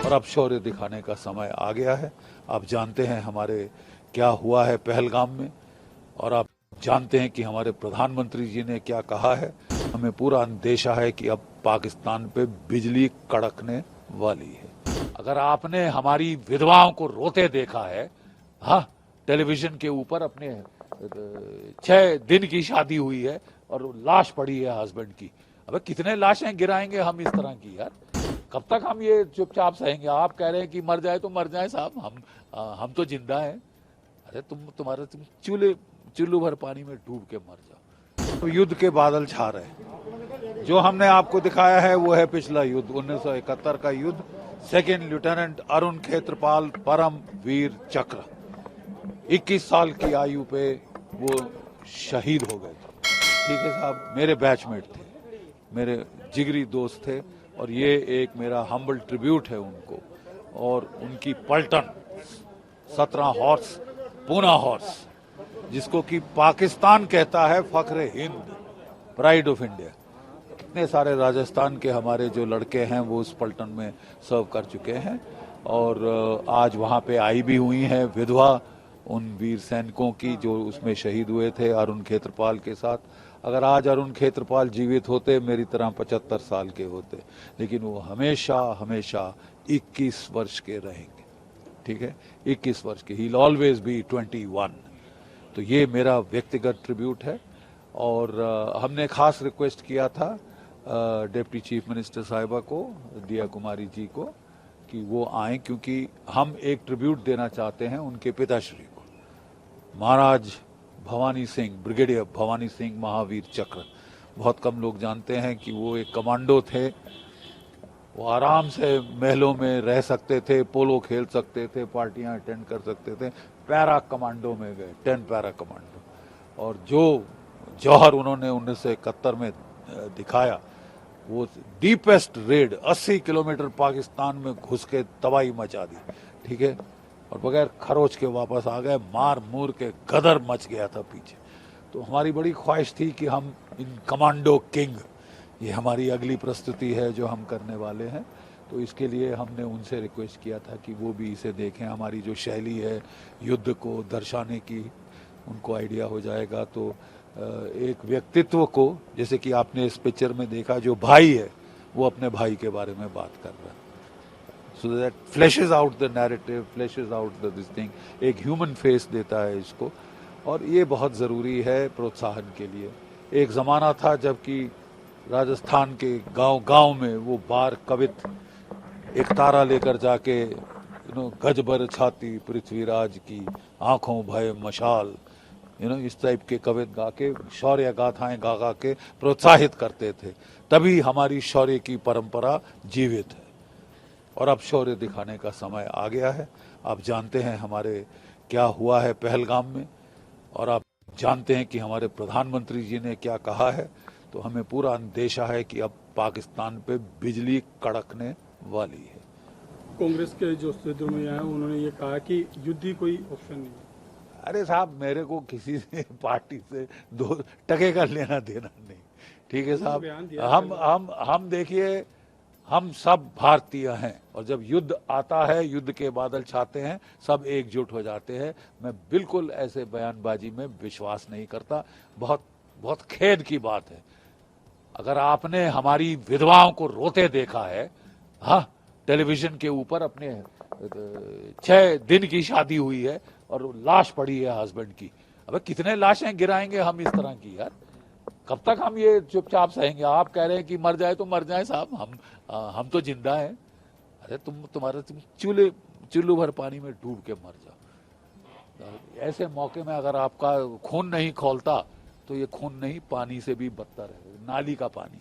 और अब शौर्य दिखाने का समय आ गया है। आप जानते हैं हमारे क्या हुआ है पहलगाम में, और आप जानते हैं कि हमारे प्रधानमंत्री जी ने क्या कहा है। हमें पूरा अंदेशा है कि अब पाकिस्तान पे बिजली कड़कने वाली है। अगर आपने हमारी विधवाओं को रोते देखा है, हाँ, टेलीविजन के ऊपर अपने 6 दिन की शादी हुई है और लाश पड़ी है हस्बैंड की, अबे कितने लाशें गिराएंगे हम इस तरह की यार? कब तक हम ये चुपचाप सहेंगे? आप कह रहे हैं कि मर जाए तो मर जाए साहब, हम तो जिंदा हैं। अरे तुम चुल्लू भर पानी में डूब के मर जाओ। तो युद्ध के बादल छा रहे। जो हमने आपको दिखाया है वो है पिछला युद्ध, 1971 का युद्ध। सेकेंड लेफ्टिनेंट अरुण खेत्रपाल परम वीर चक्र 21 साल की आयु पे वो शहीद हो गए थे। ठीक है साहब, मेरे बैचमेट थे, मेरे जिगरी दोस्त थे, और ये एक मेरा हम्बल ट्रिब्यूट है उनको। और उनकी पलटन 17 हॉर्स पूना हॉर्स, जिसको कि पाकिस्तान कहता है फख्र हिंद, प्राइड ऑफ इंडिया। कितने सारे राजस्थान के हमारे जो लड़के हैं वो उस पलटन में सर्व कर चुके हैं, और आज वहाँ पे आई भी हुई हैं विधवा उन वीर सैनिकों की जो उसमें शहीद हुए थे अरुण खेत्रपाल के साथ। अगर आज अरुण खेत्रपाल जीवित होते, मेरी तरह 75 साल के होते, लेकिन वो हमेशा हमेशा 21 वर्ष के रहेंगे। ठीक है, 21 वर्ष के, ही विल ऑलवेज बी 21। तो ये मेरा व्यक्तिगत ट्रिब्यूट है। और हमने खास रिक्वेस्ट किया था डिप्टी चीफ मिनिस्टर साहिबा को, दिया कुमारी जी को, कि वो आए, क्योंकि हम एक ट्रिब्यूट देना चाहते हैं उनके पिताश्री को, महाराज भवानी सिंह, ब्रिगेडियर भवानी सिंह महावीर चक्र। बहुत कम लोग जानते हैं कि वो एक कमांडो थे। वो आराम से महलों में रह सकते थे, पोलो खेल सकते थे, पार्टियां अटेंड कर सकते थे। पैरा कमांडो में गए, 10 पैरा कमांडो, और जो जौहर उन्होंने 1971 में दिखाया, वो डीपेस्ट रेड 80 किलोमीटर पाकिस्तान में घुस के तबाही मचा दी। ठीक है, और बगैर खरोच के वापस आ गए, मार मूर के गदर मच गया था पीछे। तो हमारी बड़ी ख्वाहिश थी कि हम इन कमांडो किंग, ये हमारी अगली प्रस्तुति है जो हम करने वाले हैं, तो इसके लिए हमने उनसे रिक्वेस्ट किया था कि वो भी इसे देखें। हमारी जो शैली है युद्ध को दर्शाने की, उनको आइडिया हो जाएगा। तो एक व्यक्तित्व को, जैसे कि आपने इस पिक्चर में देखा, जो भाई है वो अपने भाई के बारे में बात कर रहा है, so that flashes out the narrative, flashes out the this thing, एक ह्यूमन फेस देता है इसको, और ये बहुत ज़रूरी है प्रोत्साहन के लिए। एक ज़माना था जबकि राजस्थान के गांव-गांव में वो बार कवित एक तारा लेकर जाके गज भर छाती पृथ्वीराज की, आंखों भय मशाल, इस टाइप के कवित गा के, शौर्य गाथाएं गा गा के प्रोत्साहित करते थे। तभी हमारी शौर्य की परंपरा जीवित है, और अब शौर्य दिखाने का समय आ गया है। आप जानते हैं हमारे क्या हुआ है पहलगाम में, और आप जानते हैं कि हमारे प्रधानमंत्री जी ने क्या कहा है। तो हमें पूरा अंदेशा है कि अब पाकिस्तान पे बिजली कड़कने वाली है। कांग्रेस के जो सदस्यों में आए उन्होंने ये कहा कि युद्ध ही कोई ऑप्शन नहीं है। अरे साहब, मेरे को किसी से पार्टी से 2 टके का लेना देना नहीं। ठीक है साहब, हम देखिए, हम सब भारतीय हैं, और जब युद्ध आता है, युद्ध के बादल छाते हैं, सब एकजुट हो जाते हैं। मैं बिल्कुल ऐसे बयानबाजी में विश्वास नहीं करता। बहुत बहुत खेद की बात है। अगर आपने हमारी विधवाओं को रोते देखा है, हाँ, टेलीविजन के ऊपर अपने 6 दिन की शादी हुई है और लाश पड़ी है हस्बैंड की, अबे कितने लाशें गिराएंगे हम इस तरह की यार? कब तक हम ये चुपचाप सहेंगे? आप कह रहे हैं कि मर जाए तो मर जाए साहब, हम तो जिंदा हैं। अरे तुम चुल्लू भर पानी में डूब के मर जाओ। ऐसे मौके में अगर आपका खून नहीं खौलता, तो ये खून नहीं, पानी से भी बदतर है, नाली का पानी।